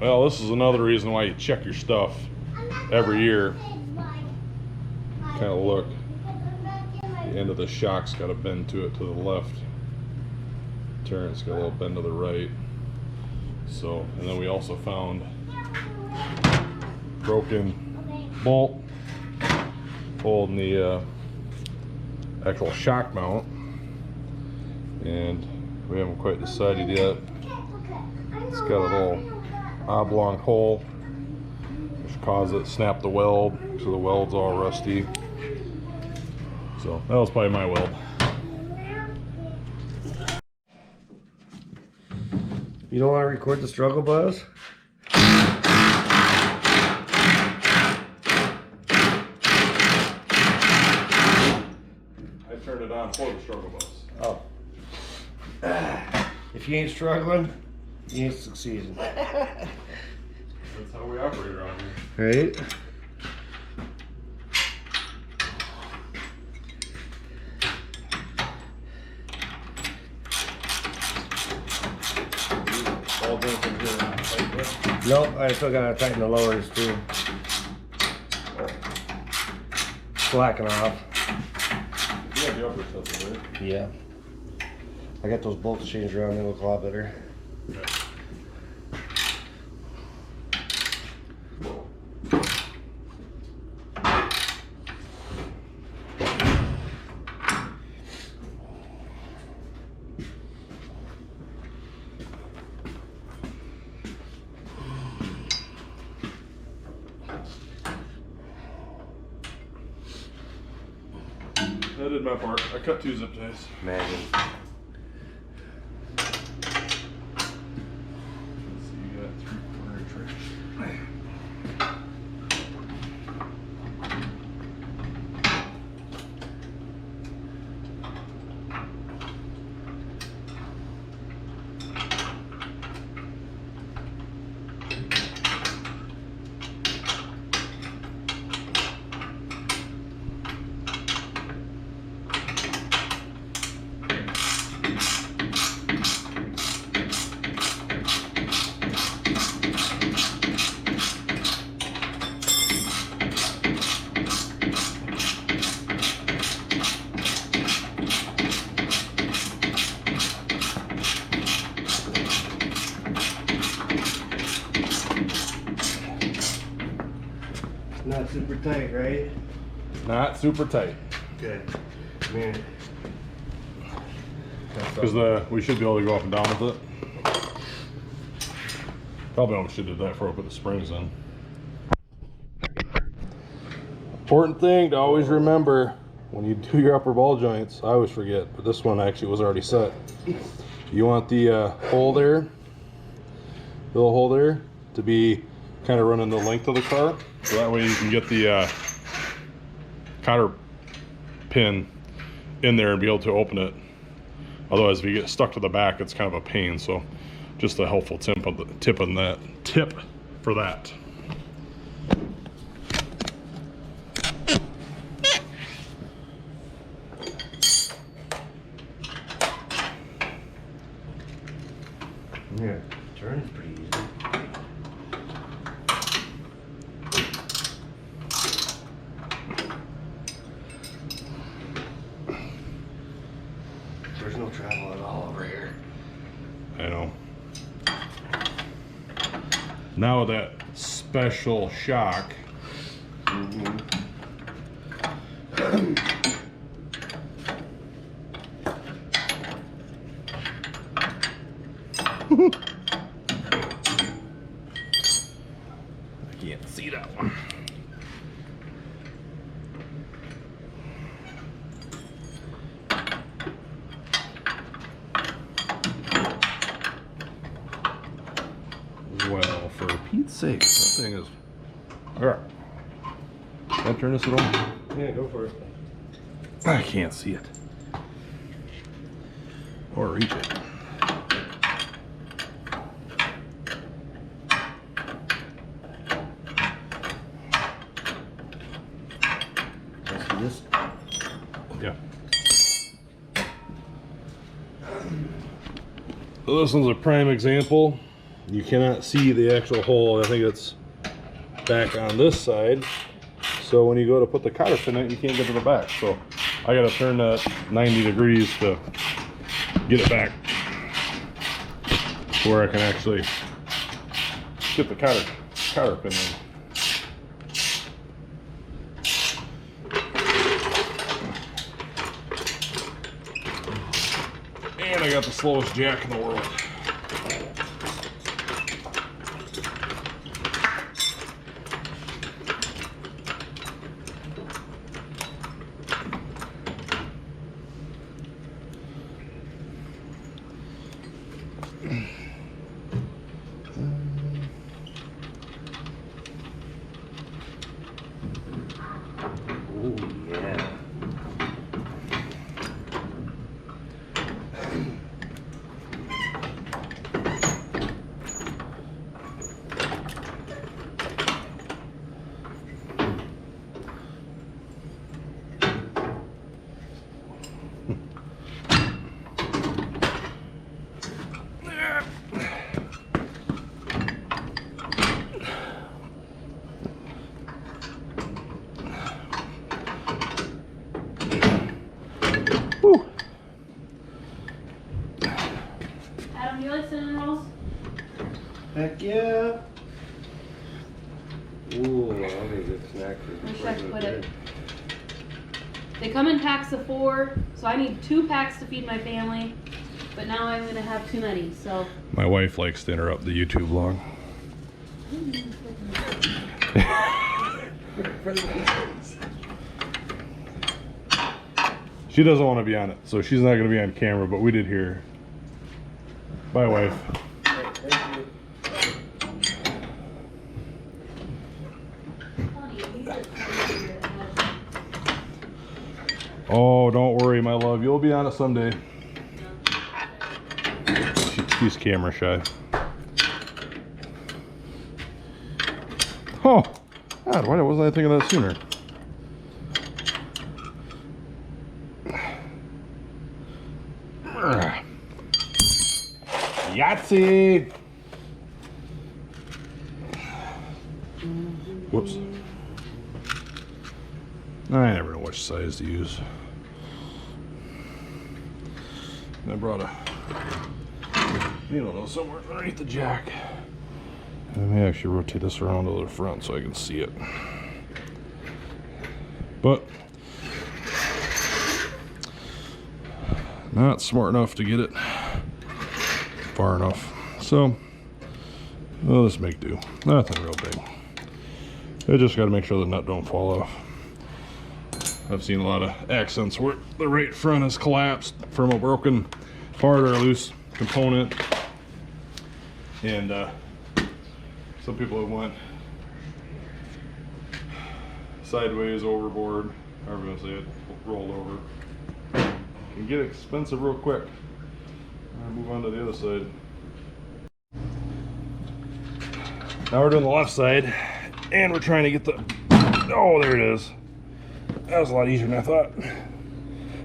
Well, this is another reason why you check your stuff every year. Kind of look. The end of the shock's got a bend to it to the left. Turret's got a little bend to the right. So, and then we also found broken bolt holding the actual shock mount, and we haven't quite decided yet. It's got a little oblong hole which caused it to snap the weld, so the weld's all rusty. So that was probably my weld. You don't want to record the struggle bus? I turned it on for the struggle bus. Oh. If you ain't struggling, you ain't succeeding. That's how we operate around here. Right? Nope, I still gotta tighten the lowers too. Slacking off. You have the upper stuff, right? Yeah. I got those bolts changed around, they look a lot better. Okay. I did my part. I cut 2 zip ties. Man. Let's see, you got 3/4 inch right. Not super tight, right? Not super tight. Good. Man. Because we should be able to go up and down with it. Probably almost should have did that before I put the springs in. Important thing to always remember when you do your upper ball joints, I always forget, but this one actually was already set. You want the hole there, the little hole there, to be kind of running the length of the car, so that way you can get the cotter pin in there and be able to open it. Otherwise, if you get stuck to the back, it's kind of a pain. So just a helpful tip for that. Yeah, turn's pretty easy. There's no travel at all over here. I know. Now with that special shock, I can't see that one. Well, for Pete's sake, that thing is. Alright. Can I turn this at all? Yeah, go for it. I can't see it. Or reach it. Let's do this. Yeah. So this one's a prime example. You cannot see the actual hole. I think it's back on this side. So when you go to put the cotter pin in, you can't get to the back. So I got to turn that 90 degrees to get it back where I can actually get the cotter pin in. And I got the slowest jack in the world. Adam, you like cinnamon rolls? Heck yeah. Ooh, that'll be a good snack. Where should I put it? They come in packs of 4, so I need 2 packs to feed my family. But now I'm gonna have too many, so. My wife likes to interrupt the YouTube vlog. She doesn't want to be on it, so she's not going to be on camera, but we did hear her. Bye, wife. Oh, don't worry, my love. You'll be on it someday. She's camera shy. Oh, God, why wasn't I thinking of that sooner? Yahtzee! Whoops. I never know which size to use. I brought a needle somewhere underneath the jack. I may actually rotate this around to the front so I can see it. But not smart enough to get it far enough. So well, let's make do. Nothing real big. I just got to make sure the nut don't fall off. I've seen a lot of accidents where the right front has collapsed from a broken part or a loose component, and some people have went sideways, overboard, however you want to say it, rolled over. Can get expensive real quick. I'll move on to the other side. Now we're doing the left side, and we're trying to get the, oh, there it is. That was a lot easier than I thought.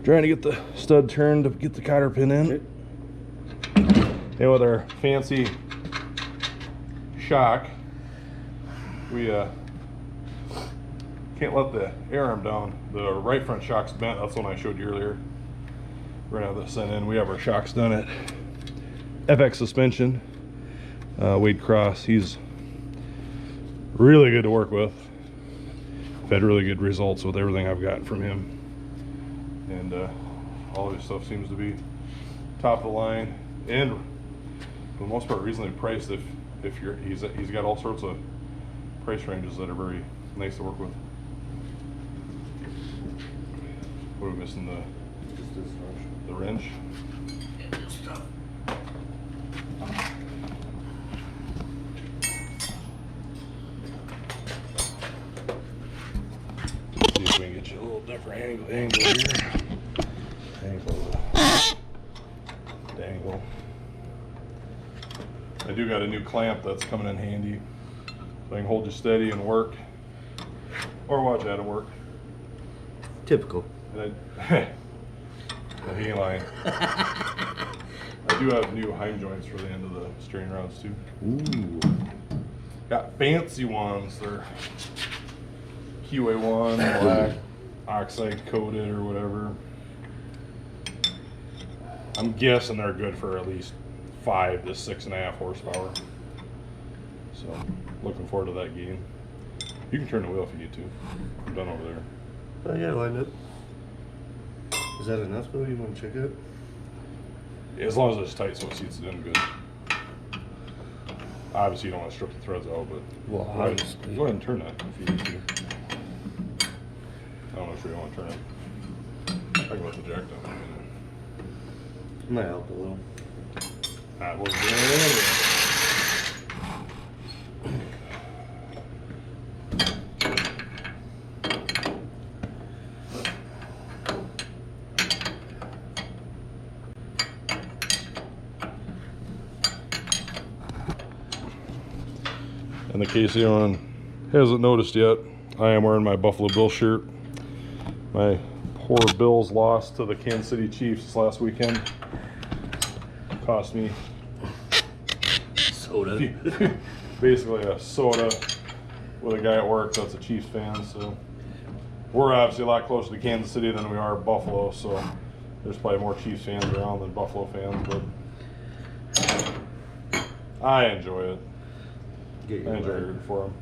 Trying to get the stud turned to get the cotter pin in. And with our fancy shock, we can't let the air arm down. The right front shock's bent. That's the one I showed you earlier. We're gonna have this sent in. We have our shocks done at FX Suspension. Wade Cross, he's really good to work with. I've had really good results with everything I've gotten from him, and all of his stuff seems to be top of the line, and for the most part reasonably priced. If you're he's got all sorts of price ranges that are very nice to work with. What are we missing? The wrench. See if we can get you a little different angle here. Dangle. I do got a new clamp that's coming in handy, so I can hold you steady and work, or watch Adam work. Typical. And he ain't lying. I do have new Heim joints for the end of the steering rods too. Ooh. Got fancy ones. They're QA1 black, oxide coated or whatever. I'm guessing they're good for at least 5 to 6.5 horsepower. So looking forward to that game. You can turn the wheel if you need to. I'm done over there. Oh yeah, lined up. Is that enough though? You want to check it? As long as it's tight so it seats it in good. Obviously you don't want to strip the threads out, but Well, go ahead and turn that if you need to. I don't know if you want to turn it. I can let the jack down. Might help a little. That was good. In the case anyone hasn't noticed yet, I am wearing my Buffalo Bill shirt. My poor Bills lost to the Kansas City Chiefs this last weekend. Cost me Soda. basically a soda with a guy at work that's a Chiefs fan. So we're obviously a lot closer to Kansas City than we are Buffalo. So there's probably more Chiefs fans around than Buffalo fans, but I enjoy it. I enjoy rooting for them.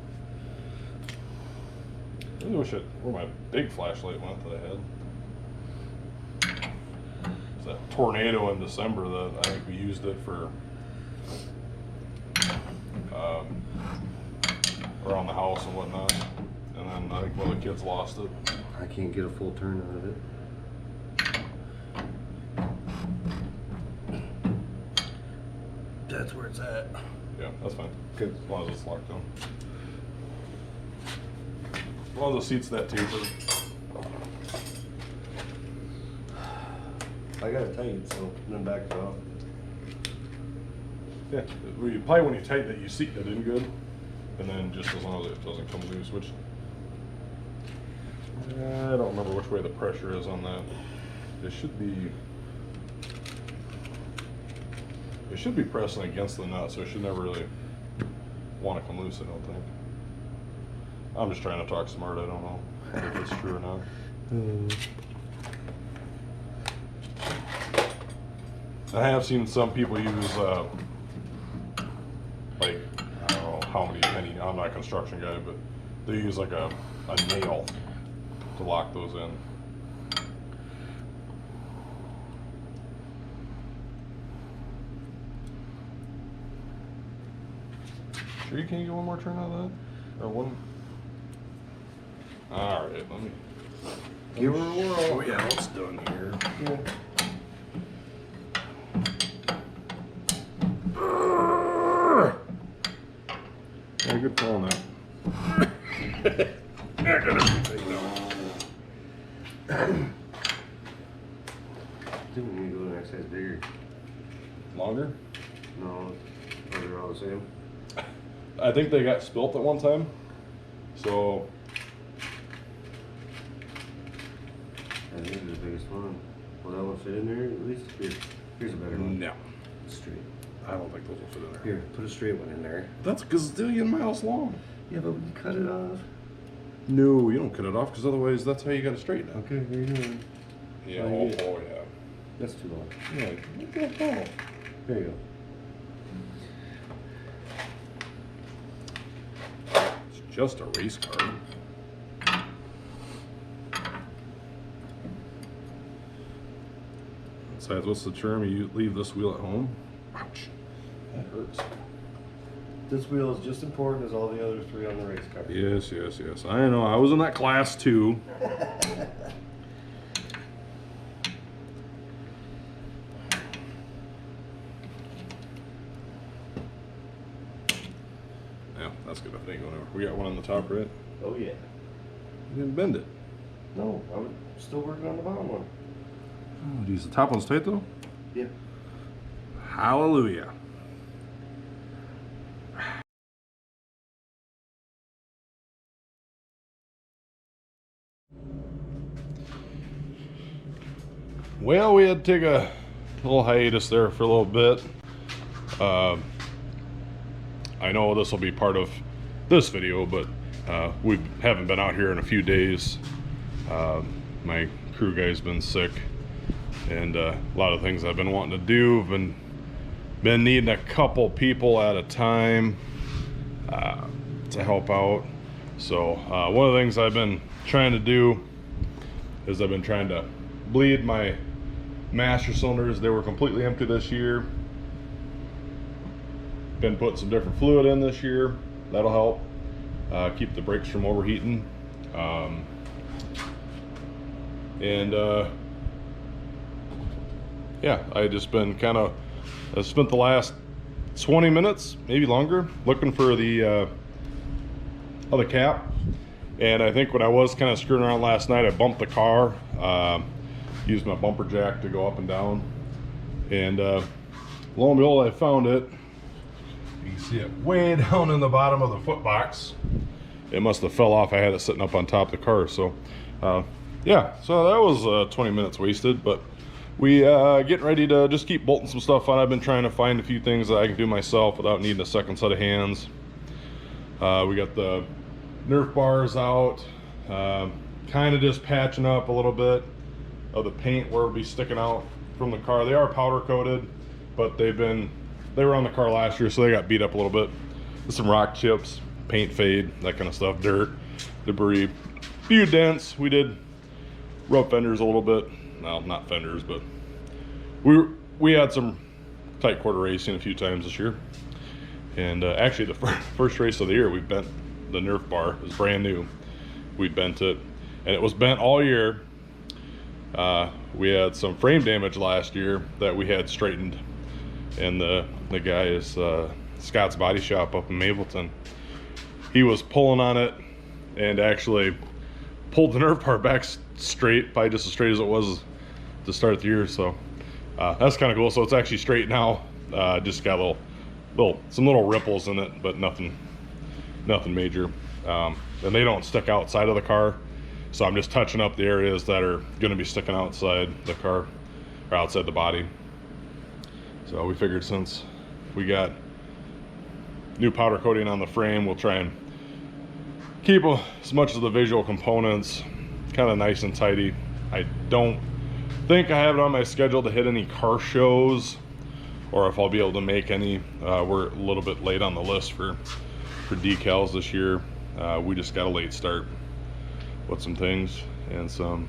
I really wish where my big flashlight went that I had. It's that tornado in December that I think we used it for around the house and whatnot. And then I think one of the kids lost it. I can't get a full turn out of it. That's where it's at. Yeah, that's fine. As long as it's locked down. As long as the seat's that tapered. I got it tight, so then back it off. Yeah, probably when you tighten it, you seat it in good. And then just as long as it doesn't come loose, which I don't remember which way the pressure is on that. It should be pressing against the nut, so it should never really want to come loose, I don't think. I'm just trying to talk smart, I don't know if it's true or not. I have seen some people use like, I don't know how many penny, I'm not a construction guy, but they use like a nail to lock those in. Sure you can't get one more turn out of that? Or one? Alright, let me Give her a whirl. oh yeah, it's done here. Yeah. Yeah, good call on that. I got everything now. I think we need to go to the next size bigger. Longer? No, they're all the same. I think they got spilt at one time. So I think it's the biggest one. Will that one fit in there at least? Here's a better one. no. Straight. I don't think those will fit in there. Here, put a straight one in there. That's a gazillion miles long. Yeah, but we can cut it off. No, you don't cut it off because otherwise that's how you got to straighten it. Okay, here you go. Yeah, Oh, yeah. oh yeah. That's too long. Yeah, what the hell? There you go. It's just a race car. Besides, what's the term? You leave this wheel at home? Ouch. That hurts. This wheel is just important as all the other three on the race car. Yes, yes, yes. I know. I was in that class too. Yeah, that's good. I think whatever. We got one on the top, right? Oh yeah. You didn't bend it. No, I'm still working on the bottom one. Oh, geez. The top one's tight though? Yeah. Hallelujah. Well, we had to take a little hiatus there for a little bit. I know this will be part of this video, but we haven't been out here in a few days. My crew guy's been sick, and a lot of things I've been wanting to do have been needing a couple people at a time to help out. So one of the things I've been trying to do is I've been trying to bleed my master cylinders. They were completely empty this year. Been putting some different fluid in this year. That'll help keep the brakes from overheating. Yeah, I just been I spent the last 20 minutes, maybe longer, looking for the other cap. And I think when I was kind of screwing around last night, I bumped the car, used my bumper jack to go up and down, and lo and behold, I found it. You can see it way down in the bottom of the foot box. It must have fell off. I had it sitting up on top of the car. So yeah, so that was 20 minutes wasted, but we getting ready to just keep bolting some stuff on. I've been trying to find a few things that I can do myself without needing a second set of hands. We got the Nerf bars out, kind of just patching up a little bit of the paint where it'll be sticking out from the car. They are powder coated, but they were on the car last year, so they got beat up a little bit. There's some rock chips, paint fade, that kind of stuff, dirt, debris, few dents. We did rub fenders a little bit. Well, not fenders, but we had some tight quarter racing a few times this year. And actually the first race of the year, we bent the Nerf bar. It was brand new. We bent it, and it was bent all year. We had some frame damage last year that we had straightened, and the guy is Scott's Body Shop up in Mapleton. He was pulling on it and actually pulled the Nerf bar back straight, probably just as straight as it was to start the year. So that's kind of cool. So it's actually straight now. Just got some little ripples in it, but nothing major. And they don't stick outside of the car, so I'm just touching up the areas that are going to be sticking outside the car or outside the body. So we figured since we got new powder coating on the frame, we'll try and keep as much of the visual components kind of nice and tidy. I don't think I have it on my schedule to hit any car shows, or if I'll be able to make any. We're a little bit late on the list for decals this year. We just got a late start with some things and some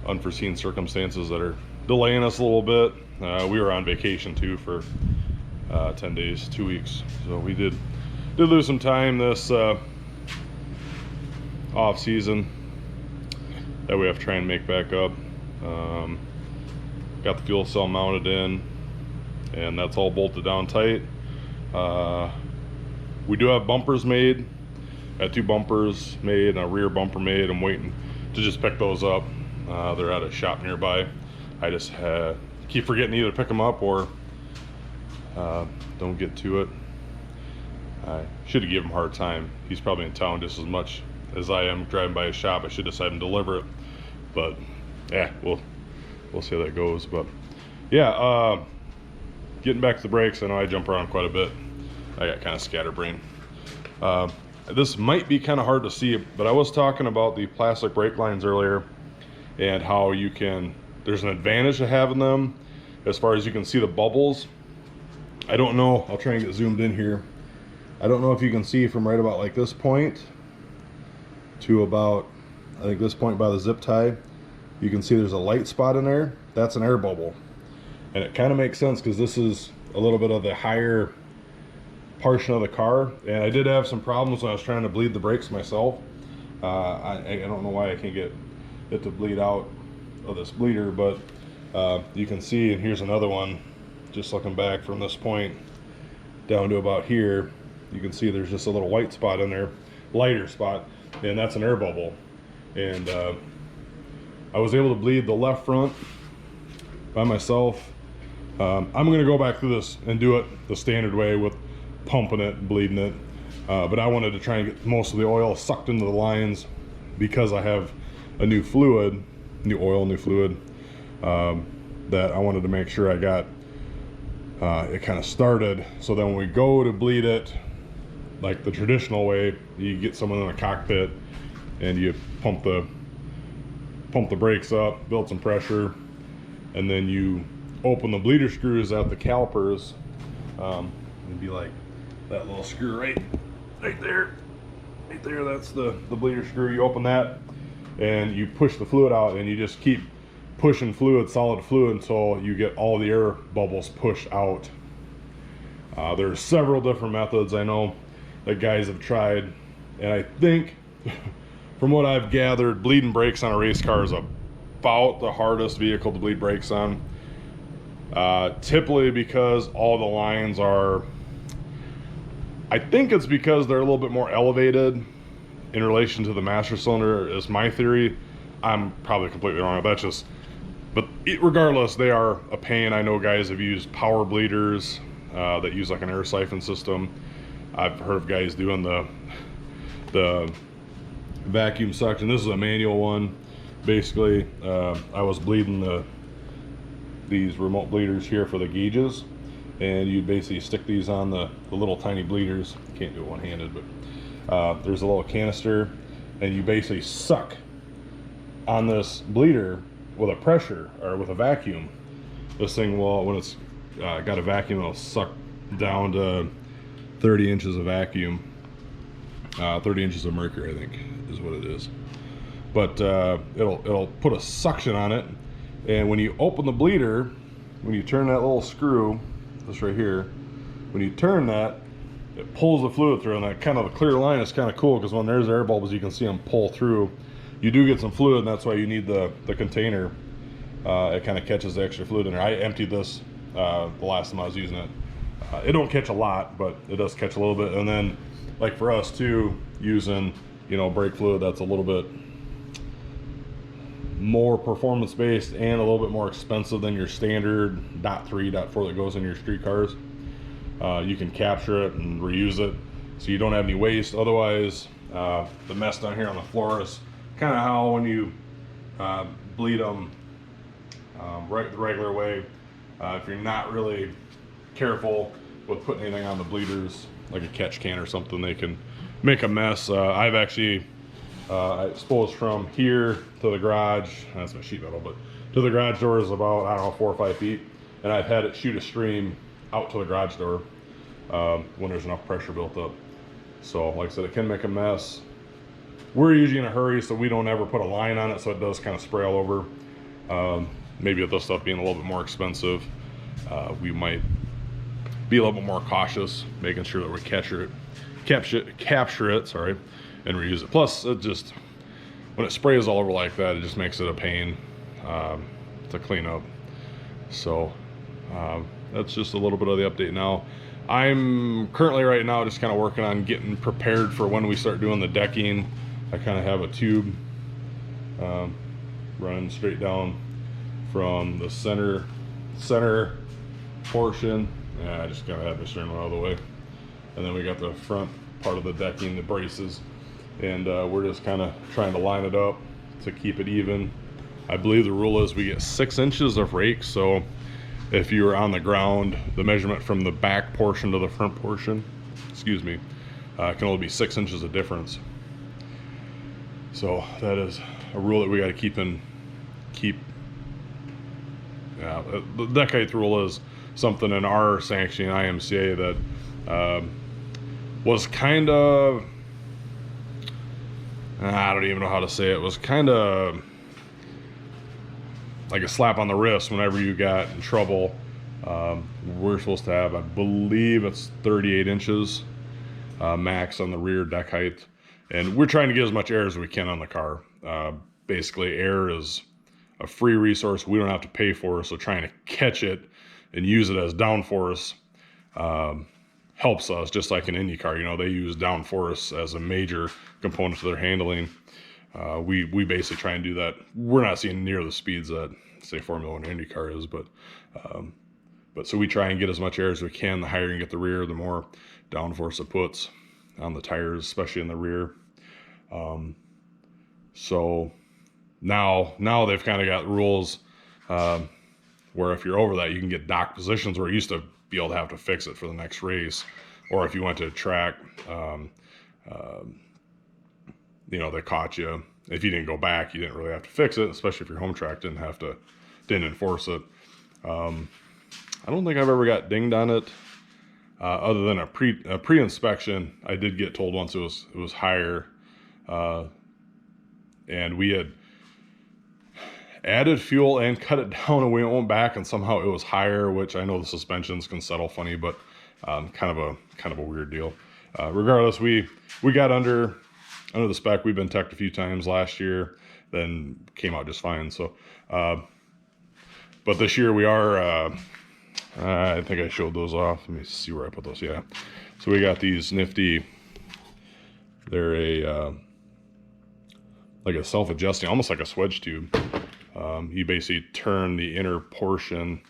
unforeseen circumstances that are delaying us a little bit. We were on vacation too for 10 days, 2 weeks. So we did lose some time this off season that we have to try and make back up. Got the fuel cell mounted in, and that's all bolted down tight. We do have bumpers made. Got 2 bumpers made and a rear bumper made. I'm waiting to just pick those up. They're at a shop nearby. I just keep forgetting either to pick them up or don't get to it. I should have given him a hard time. He's probably in town just as much as I am driving by his shop. I should decide to deliver it, but yeah, we'll see how that goes. But yeah, getting back to the brakes, I know I jump around quite a bit. I got kind of scatterbrained. This might be kind of hard to see, but I was talking about the plastic brake lines earlier and how there's an advantage to having them as far as you can see the bubbles. I don't know, I'll try and get zoomed in here. I don't know if you can see from right about like this point to about, I think this point by the zip tie, you can see there's a light spot in there. That's an air bubble. And it kind of makes sense because this is a little bit of the higher portion of the car. And I did have some problems when I was trying to bleed the brakes myself. I don't know why I can't get it to bleed out of this bleeder, but you can see, and here's another one, just looking back from this point down to about here, you can see there's just a little white spot in there, lighter spot, and that's an air bubble. And I was able to bleed the left front by myself. I'm gonna go back through this and do it the standard way with pumping it and bleeding it, but I wanted to try and get most of the oil sucked into the lines because I have a new fluid, new oil, new fluid. that I wanted to make sure I got it kind of started. So then when we go to bleed it, like the traditional way, you get someone in a cockpit and you pump the brakes up, build some pressure, and then you open the bleeder screws at the calipers. It'd be like that little screw right there. Right there, that's the bleeder screw. You open that and you push the fluid out, and you just keep pushing fluid, solid fluid, until you get all the air bubbles pushed out. There's several different methods I know that guys have tried, and I think from what I've gathered, bleeding brakes on a race car is about the hardest vehicle to bleed brakes on. Typically because all the lines are, I think it's because they're a little bit more elevated in relation to the master cylinder, is my theory. I'm probably completely wrong. That's just, but regardless, they are a pain. I know guys have used power bleeders that use like an air siphon system. I've heard of guys doing the vacuum suction. This is a manual one. Basically, I was bleeding these remote bleeders here for the gauges, and you basically stick these on the little tiny bleeders. You can't do it one-handed, but there's a little canister, and you basically suck on this bleeder with a pressure or with a vacuum. This thing will, when it's got a vacuum, it'll suck down to 30 inches of vacuum, 30 inches of mercury, I think is what it is. But it'll put a suction on it, and when you open the bleeder, when you turn that little screw, this right here, when you turn that, it pulls the fluid through, and that kind of a clear line is kind of cool, because when there's air bubbles, you can see them pull through. You do get some fluid, and that's why you need the container. It kind of catches the extra fluid in there. I emptied this the last time I was using it. It don't catch a lot, but it does catch a little bit. And then, like for us too, using, you know, brake fluid that's a little bit more performance based and a little bit more expensive than your standard .3, .4 that goes in your street cars. You can capture it and reuse it, so you don't have any waste. Otherwise, the mess down here on the floor is kind of how when you bleed them the regular way, if you're not really careful with putting anything on the bleeders, like a catch can or something, they can make a mess. I've actually I suppose from here to the garage, that's my sheet metal, but to the garage door is about, I don't know, 4 or 5 feet, and I've had it shoot a stream out to the garage door when there's enough pressure built up. So like I said, it can make a mess. We're usually in a hurry, so we don't ever put a line on it, so it does kind of spray all over. Maybe with this stuff being a little bit more expensive, we might be a little bit more cautious, making sure that we capture it, sorry, and reuse it. Plus, it just, when it sprays all over like that, it just makes it a pain to clean up. So that's just a little bit of the update now. I'm currently right now just kind of working on getting prepared for when we start doing the decking. I kind of have a tube running straight down from the center portion. Yeah, I just kind of had my steering wheel out of the way. And then we got the front part of the decking, the braces, and we're just kind of trying to line it up to keep it even. I believe the rule is we get 6 inches of rake, so if you were on the ground, the measurement from the back portion to the front portion, excuse me, can only be 6 inches of difference. So that is a rule that we got to keep. Yeah, the deck height rule is something in our sanctioning IMCA that was kind of, I don't even know how to say it, was kind of like a slap on the wrist whenever you got in trouble. We're supposed to have, I believe it's 38 inches max on the rear deck height, and we're trying to get as much air as we can on the car. Basically, air is a free resource we don't have to pay for, so trying to catch it and use it as downforce helps us, just like an Indy car. You know, they use downforce as a major component to their handling. We basically try and do that. We're not seeing near the speeds that, say, Formula 1 Indy car is, but so we try and get as much air as we can. The higher you get the rear, the more downforce it puts on the tires, especially in the rear. So now they've kind of got rules. where if you're over that, you can get dock positions where you used to be able to have to fix it for the next race. Or if you went to a track, you know, they caught you. If you didn't go back, you didn't really have to fix it, especially if your home track didn't enforce it. I don't think I've ever got dinged on it, other than a pre-inspection. I did get told once it was higher, and we had added fuel and cut it down, and we went back, and somehow it was higher, which I know the suspensions can settle funny, but kind of a weird deal. Regardless, we got under the spec. We've been teched a few times last year, then came out just fine. So, but this year we are. I think I showed those off. Let me see where I put those. Yeah. So we got these nifty. They're a like a self-adjusting, almost like a swedge tube. You basically turn the inner portion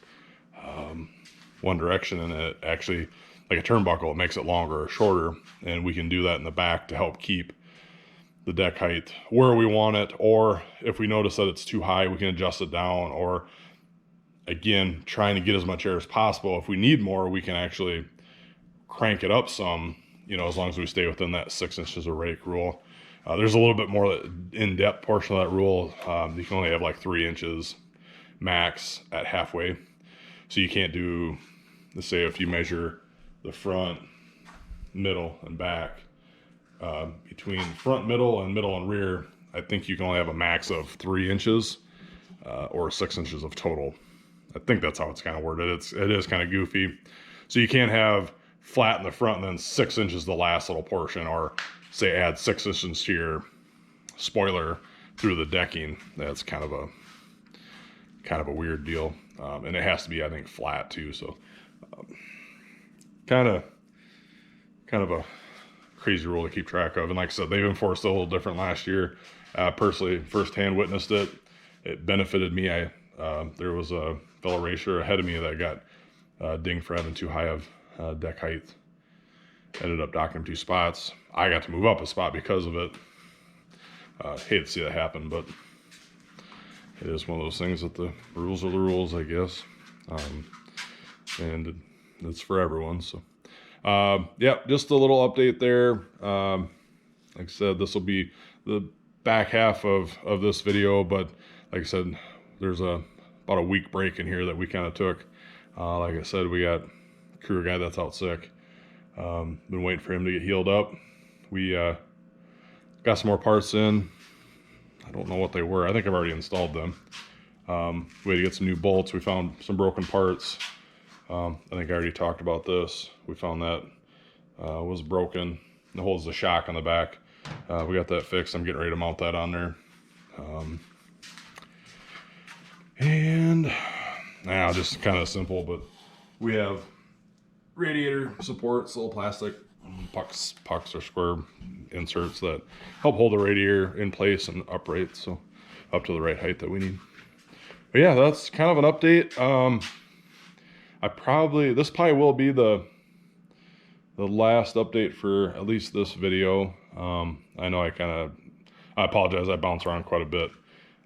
one direction, and it actually, like a turnbuckle, it makes it longer or shorter, and we can do that in the back to help keep the deck height where we want it. Or if we notice that it's too high, we can adjust it down, or again, trying to get as much air as possible. If we need more, we can actually crank it up some, you know, as long as we stay within that 6 inches of rake rule. There's a little bit more in-depth portion of that rule. You can only have like 3 inches max at halfway. So you can't do, let's say if you measure the front, middle, and back, between front, middle, and rear, I think you can only have a max of 3 inches or 6 inches of total. I think that's how it's kind of worded. It is kind of goofy. So you can't have flat in the front and then 6 inches the last little portion, or say add 6 inches to your spoiler through the decking. That's kind of a weird deal. And it has to be, I think, flat too. So kind of a crazy rule to keep track of. And like I said, they've enforced it a little different last year. Personally, firsthand witnessed it. It benefited me. There was a fellow racer ahead of me that got dinged for having too high of deck height. Ended up docking him 2 spots. I got to move up a spot because of it. Hate to see that happen, but it is one of those things that the rules are the rules, I guess. And it's for everyone. So, yeah, just a little update there. Like I said, this will be the back half of this video, but like I said, there's about a week break in here that we kind of took. Like I said, we got a crew guy that's out sick. Been waiting for him to get healed up. We got some more parts in. I don't know what they were. I think I've already installed them. We had to get some new bolts. We found some broken parts. I think I already talked about this. We found that was broken. It holds the shock on the back. We got that fixed. I'm getting ready to mount that on there. And now just kind of simple, but we have radiator supports, little plastic pucks or square inserts that help hold the radiator in place and upright, so up to the right height that we need. But yeah, that's kind of an update. This probably will be the last update for at least this video. I know I apologize, I bounce around quite a bit.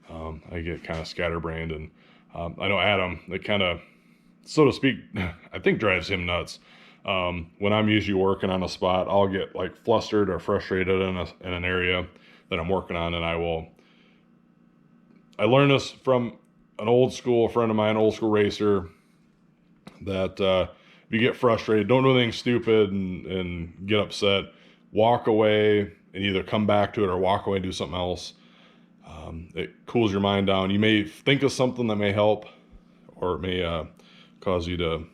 I get kind of scatterbrained, and I know Adam, it kind of, so to speak, I think drives him nuts. When I'm usually working on a spot, I'll get like flustered or frustrated in an area that I'm working on, and I learned this from an old school friend of mine, old school racer, that if you get frustrated, don't do anything stupid and get upset. Walk away and either come back to it or walk away and do something else. It cools your mind down. You may think of something that may help, or it may cause you to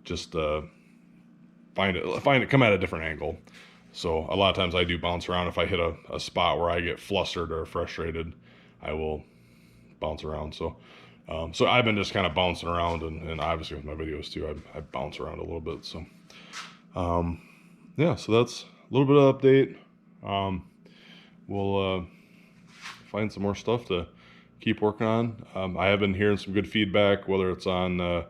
just find it come at a different angle. So a lot of times I do bounce around. If I hit a spot where I get flustered or frustrated, I will bounce around. So I've been just kind of bouncing around, and obviously with my videos too, I bounce around a little bit. So yeah, so that's a little bit of update. We'll find some more stuff to keep working on. I have been hearing some good feedback, whether it's on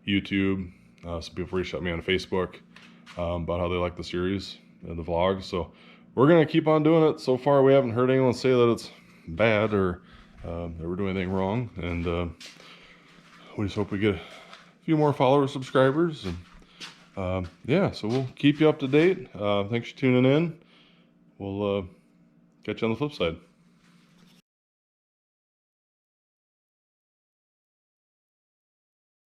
YouTube. Some people reached out to me on Facebook about how they like the series and the vlogs. So we're going to keep on doing it. So far, we haven't heard anyone say that it's bad or that we're doing anything wrong. And we just hope we get a few more followers, subscribers, and yeah, so we'll keep you up to date. Thanks for tuning in. We'll catch you on the flip side.